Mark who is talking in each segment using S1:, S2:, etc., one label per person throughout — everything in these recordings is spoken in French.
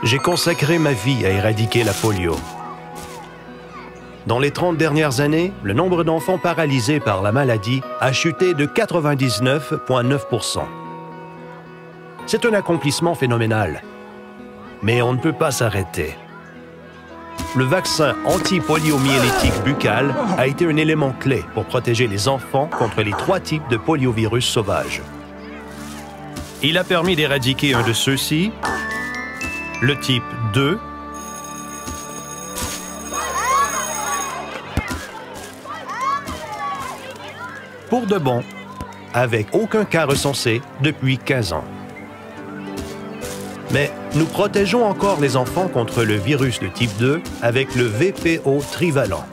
S1: J'ai consacré ma vie à éradiquer la polio. Dans les 30 dernières années, le nombre d'enfants paralysés par la maladie a chuté de 99,9%. C'est un accomplissement phénoménal. Mais on ne peut pas s'arrêter. Le vaccin anti-poliomyélitique buccal a été un élément clé pour protéger les enfants contre les 3 types de poliovirus sauvages. Il a permis d'éradiquer un de ceux-ci, le type 2, pour de bon, avec aucun cas recensé depuis 15 ans. Mais nous protégeons encore les enfants contre le virus de type 2 avec le VPO trivalent.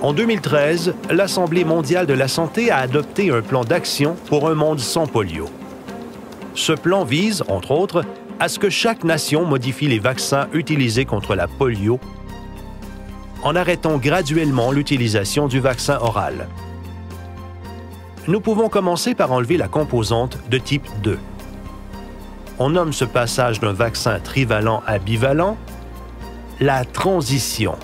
S1: En 2013, l'Assemblée mondiale de la santé a adopté un plan d'action pour un monde sans polio. Ce plan vise, entre autres, à ce que chaque nation modifie les vaccins utilisés contre la polio en arrêtant graduellement l'utilisation du vaccin oral. Nous pouvons commencer par enlever la composante de type 2. On nomme ce passage d'un vaccin trivalent à bivalent la transition.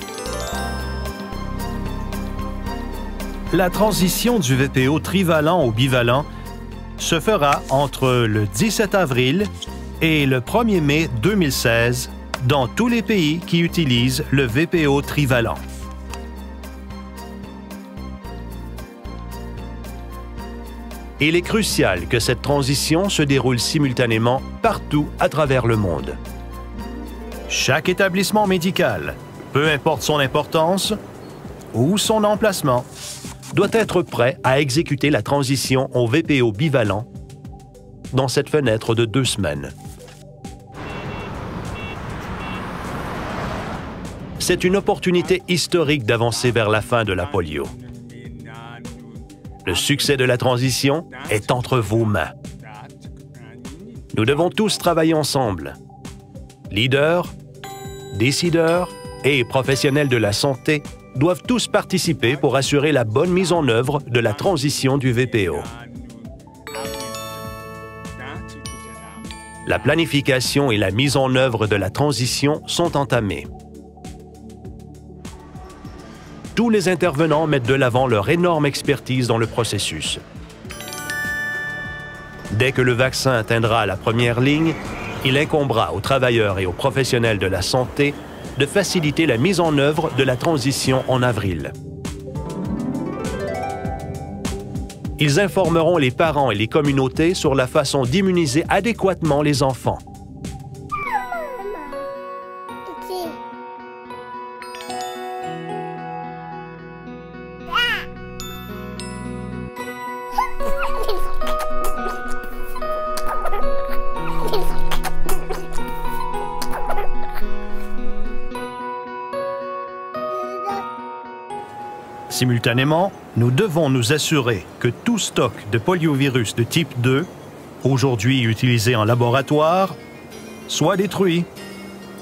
S1: La transition du VPO trivalent au bivalent se fera entre le 17 avril et le 1er mai 2016 dans tous les pays qui utilisent le VPO trivalent. Il est crucial que cette transition se déroule simultanément partout à travers le monde. Chaque établissement médical, peu importe son importance ou son emplacement, doit être prêt à exécuter la transition au VPO bivalent dans cette fenêtre de 2 semaines. C'est une opportunité historique d'avancer vers la fin de la polio. Le succès de la transition est entre vos mains. Nous devons tous travailler ensemble. Leaders, décideurs et professionnels de la santé doivent tous participer pour assurer la bonne mise en œuvre de la transition du VPO. La planification et la mise en œuvre de la transition sont entamées. Tous les intervenants mettent de l'avant leur énorme expertise dans le processus. Dès que le vaccin atteindra la première ligne, il incombera aux travailleurs et aux professionnels de la santé de faciliter la mise en œuvre de la transition en avril. Ils informeront les parents et les communautés sur la façon d'immuniser adéquatement les enfants. Simultanément, nous devons nous assurer que tout stock de poliovirus de type 2, aujourd'hui utilisé en laboratoire, soit détruit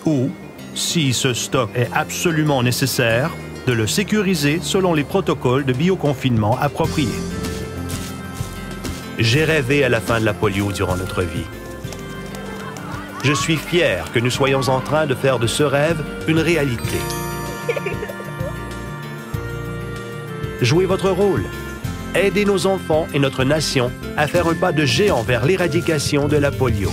S1: ou, si ce stock est absolument nécessaire, de le sécuriser selon les protocoles de bioconfinement appropriés. J'ai rêvé à la fin de la polio durant notre vie. Je suis fier que nous soyons en train de faire de ce rêve une réalité. Jouez votre rôle. Aidez nos enfants et notre nation à faire un pas de géant vers l'éradication de la polio.